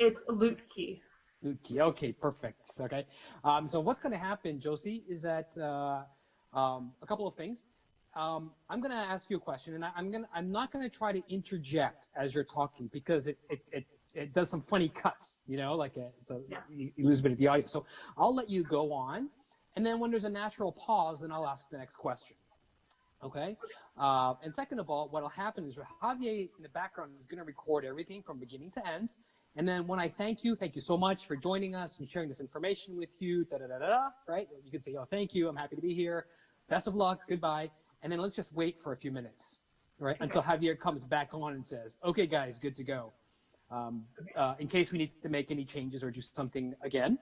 It's Luetke. Luetke. Okay, perfect. Okay. So what's going to happen, Josie, is that a couple of things. I'm going to ask you a question, and I'm not going to try to interject as you're talking because it does some funny cuts, so Yeah. you lose a bit of the audio. So I'll let you go on, and then when there's a natural pause, then I'll ask the next question. Okay. And second of all, what'll happen is Javier in the background is going to record everything from beginning to end. And then when I thank you so much for joining us and sharing this information with you, right? You can say, oh, thank you. I'm happy to be here. Best of luck. Goodbye. And then let's just wait for a few minutes, right? Okay. Until Javier comes back on and says, okay, guys, good to go. In case we need to make any changes or do something again.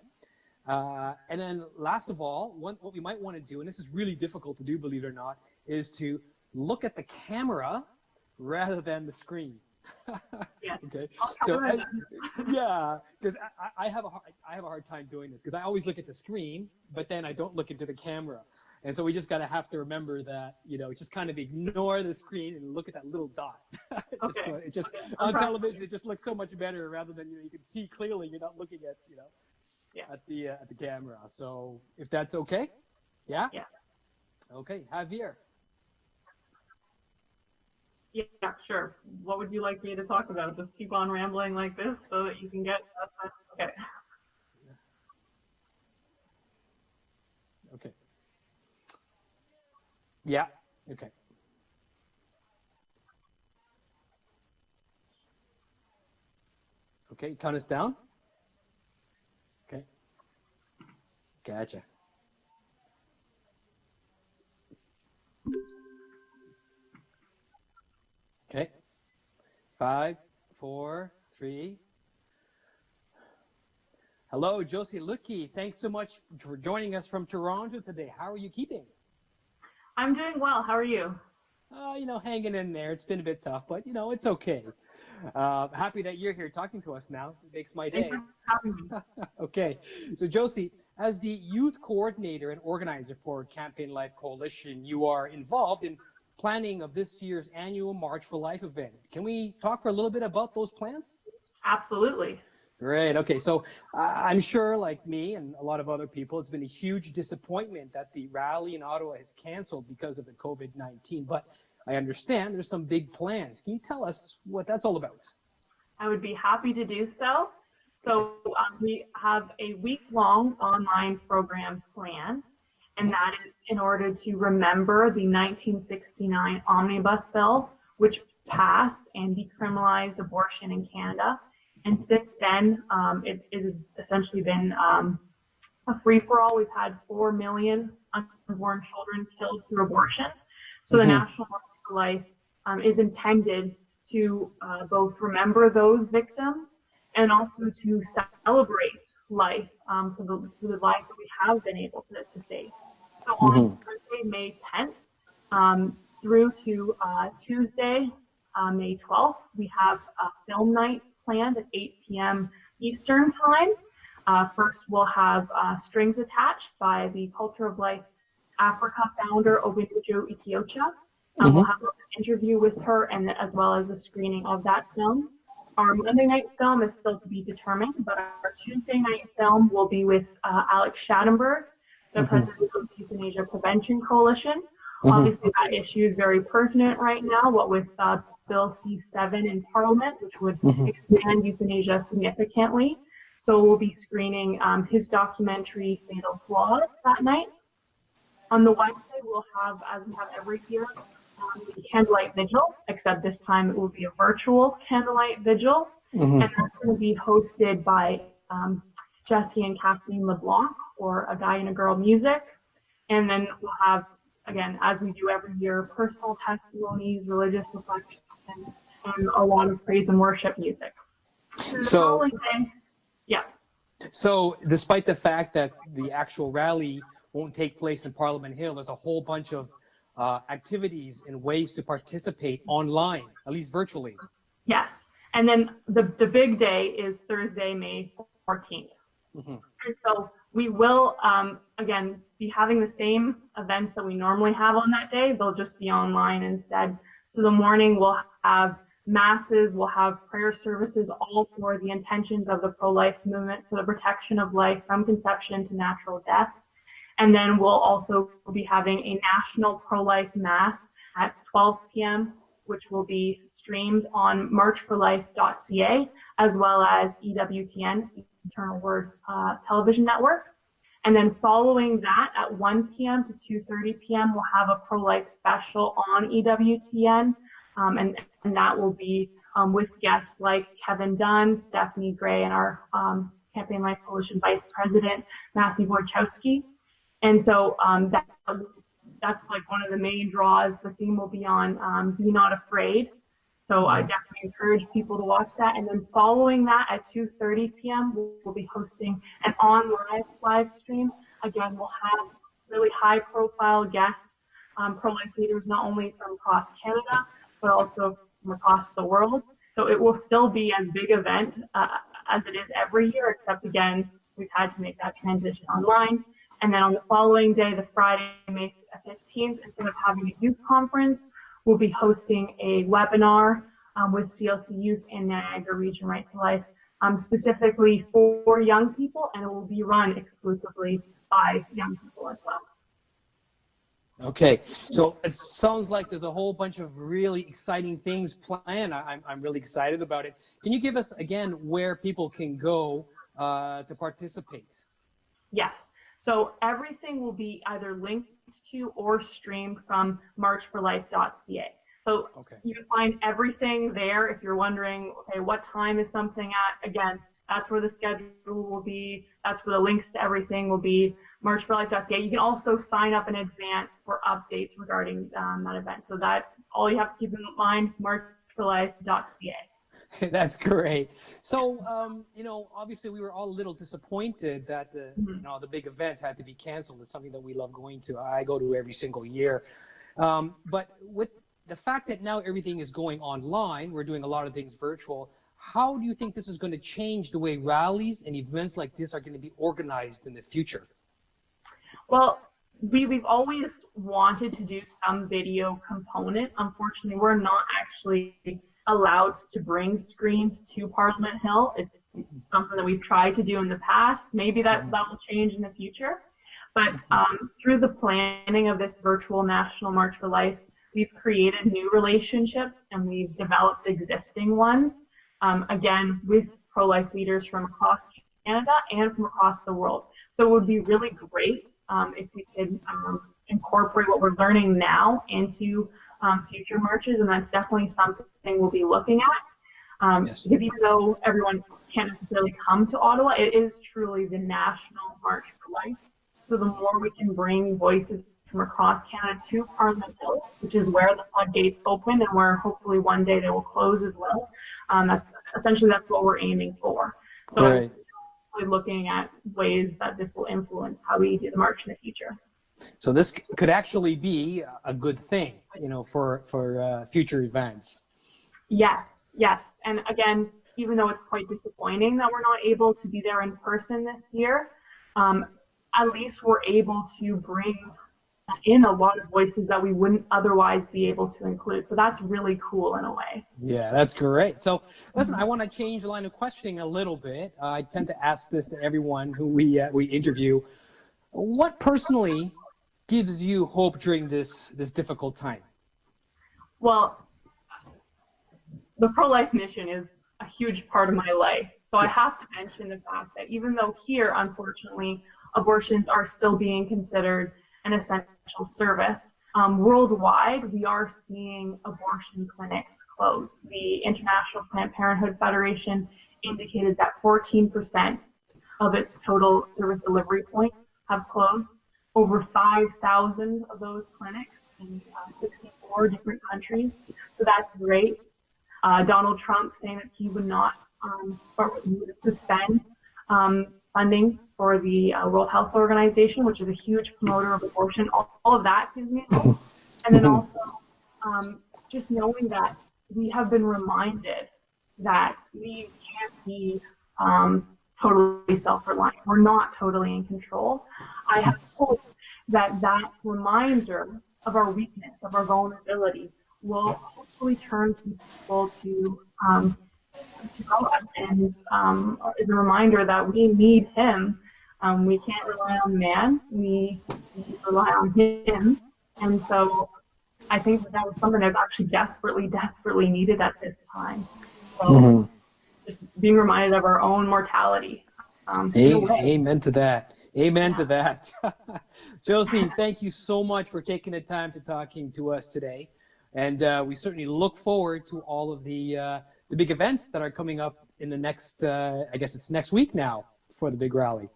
And then last of all, what we might want to do, and this is really difficult to do, believe it or not, is to look at the camera rather than the screen. Yeah. Okay. So because I have a hard time doing this because I always look at the screen, but then I don't look into the camera. And so we just have to remember that, just kind of ignore the screen and look at that little dot. On television, it just looks so much better rather than, you can see clearly, you're not looking at, at the camera. So if that's okay. Yeah. Yeah. Okay. Javier. Yeah, sure. What would you like me to talk about? Just keep on rambling like this so that you can get okay. Okay. Yeah. Okay. Okay. Count us down. Okay. Gotcha. Okay. 5, 4, 3. Hello, Josie Luetke. Thanks so much for joining us from Toronto today. How are you keeping? I'm doing well. How are you? Hanging in there. It's been a bit tough, but it's okay. Happy that you're here talking to us now. It makes my day. Thanks for having me. Okay. So Josie, as the youth coordinator and organizer for Campaign Life Coalition, you are involved in planning of this year's annual March for Life event. Can we talk for a little bit about those plans? Absolutely. Great. Okay. So I'm sure, like me and a lot of other people, it's been a huge disappointment that the rally in Ottawa is canceled because of the COVID-19. But I understand there's some big plans. Can you tell us what that's all about? I would be happy to do so. So we have a week-long online program planned, and that is in order to remember the 1969 Omnibus Bill, which passed and decriminalized abortion in Canada. And since then, it has essentially been a free-for-all. We've had 4 million unborn children killed through abortion. So the National March for Life is intended to both remember those victims and also to celebrate life for the lives that we have been able to save. So on Sunday, May 10th through to Tuesday, May 12th, we have film nights planned at 8 p.m. Eastern Time. First, we'll have Strings Attached by the Culture of Life Africa founder, Obinujo Ikiocha. We'll have an interview with her and as well as a screening of that film. Our Monday night film is still to be determined, but our Tuesday night film will be with Alex Schattenberg, the president of the Euthanasia Prevention Coalition. Obviously, that issue is very pertinent right now, what with Bill C7 in Parliament, which would expand euthanasia significantly. So we'll be screening his documentary, Fatal Flaws, that night. On the Wednesday, we'll have, as we have every year, the Candlelight Vigil, except this time it will be a virtual Candlelight Vigil. And that's going to be hosted by Jesse and Kathleen LeBlanc, or A Guy and a Girl Music. And then we'll have, again, as we do every year, personal testimonies, religious reflections, and a lot of praise and worship music. So, yeah. So despite the fact that the actual rally won't take place in Parliament Hill, there's a whole bunch of activities and ways to participate online, at least virtually. Yes. And then the big day is Thursday, May 14th. And so we will, again, be having the same events that we normally have on that day. They'll just be online instead. So the morning we'll have masses, we'll have prayer services, all for the intentions of the pro-life movement for the protection of life from conception to natural death. And then we'll also be having a national pro-life mass at 12 p.m., which will be streamed on marchforlife.ca, as well as EWTN, Eternal Word Television Network. And then following that, at 1 p.m. to 2:30 p.m., we'll have a pro-life special on EWTN, and that will be with guests like Kevin Dunn, Stephanie Gray, and our Campaign Life Coalition Vice President, Matthew Wojciechowski. And so that's like one of the main draws. The theme will be on Be Not Afraid. So I definitely encourage people to watch that. And then following that at 2:30 p.m., we'll be hosting an online live stream. Again, we'll have really high profile guests, pro-life leaders, not only from across Canada, but also from across the world. So it will still be as big an event as it is every year, except again, we've had to make that transition online. And then on the following day, the Friday, May 15th, instead of having a youth conference, we'll be hosting a webinar with CLC Youth in Niagara Region Right to Life, specifically for young people, and it will be run exclusively by young people as well. Okay, so it sounds like there's a whole bunch of really exciting things planned. I'm really excited about it. Can you give us, again, where people can go to participate? Yes. So everything will be either linked to or streamed from marchforlife.ca. So you can find everything there. If you're wondering, okay, what time is something at? Again, that's where the schedule will be. That's where the links to everything will be, marchforlife.ca. You can also sign up in advance for updates regarding that event. So that all you have to keep in mind, marchforlife.ca. That's great. So, obviously we were all a little disappointed that the big events had to be canceled. It's something that we love going to. I go to every single year. But with the fact that now everything is going online, we're doing a lot of things virtual. How do you think this is going to change the way rallies and events like this are going to be organized in the future? Well, we've always wanted to do some video component. Unfortunately, we're not actually allowed to bring screens to Parliament Hill. It's something that we've tried to do in the past. Maybe that will change in the future. But through the planning of this virtual National March for Life, we've created new relationships and we've developed existing ones, again, with pro-life leaders from across Canada and from across the world. So it would be really great if we could incorporate what we're learning now into future marches, and that's definitely something we'll be looking at. Because even though everyone can't necessarily come to Ottawa, it is truly the National March for Life. So the more we can bring voices from across Canada to Parliament Hill, which is where the floodgates open and where hopefully one day they will close as well. That's what we're aiming for. So we're looking at ways that this will influence how we do the march in the future. So this could actually be a good thing, for future events. Yes. And again, even though it's quite disappointing that we're not able to be there in person this year, at least we're able to bring in a lot of voices that we wouldn't otherwise be able to include. So that's really cool in a way. Yeah, that's great. So listen, I want to change the line of questioning a little bit. I tend to ask this to everyone who we interview. What personally gives you hope during this difficult time? Well, the pro-life mission is a huge part of my life. So I have to mention the fact that even though here, unfortunately, abortions are still being considered an essential service, worldwide, we are seeing abortion clinics close. The International Planned Parenthood Federation indicated that 14% of its total service delivery points have closed. Over 5,000 of those clinics in 64 different countries. So that's great. Donald Trump saying that he would not suspend funding for the World Health Organization, which is a huge promoter of abortion. All of that gives me hope. And then also just knowing that we have been reminded that we can't be totally self-reliant. We're not totally in control. I have hope that reminder of our weakness, of our vulnerability, will hopefully turn people to God, and is a reminder that we need Him. We can't rely on man. We rely on Him. And so I think that was something that's actually desperately, desperately needed at this time. So just being reminded of our own mortality. Amen to that. Amen to Yeah. that. Josie, thank you so much for taking the time to talking to us today. And we certainly look forward to all of the big events that are coming up in the next, I guess it's next week now for the big rally.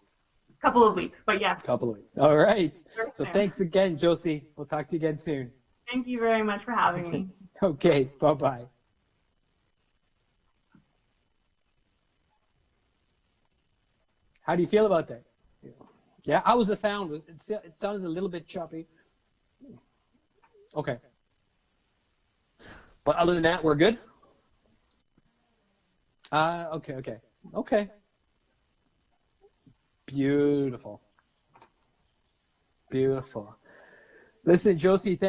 Couple of weeks, but yes. Couple of weeks. All right. So Soon. thanks again, Josie. We'll talk to you again soon. Thank you very much for having me. Okay. Bye-bye. How do you feel about that? Yeah, how was the sound? It sounded a little bit choppy. Okay. But other than that, we're good? Okay. Beautiful. Listen, Josie, thank you.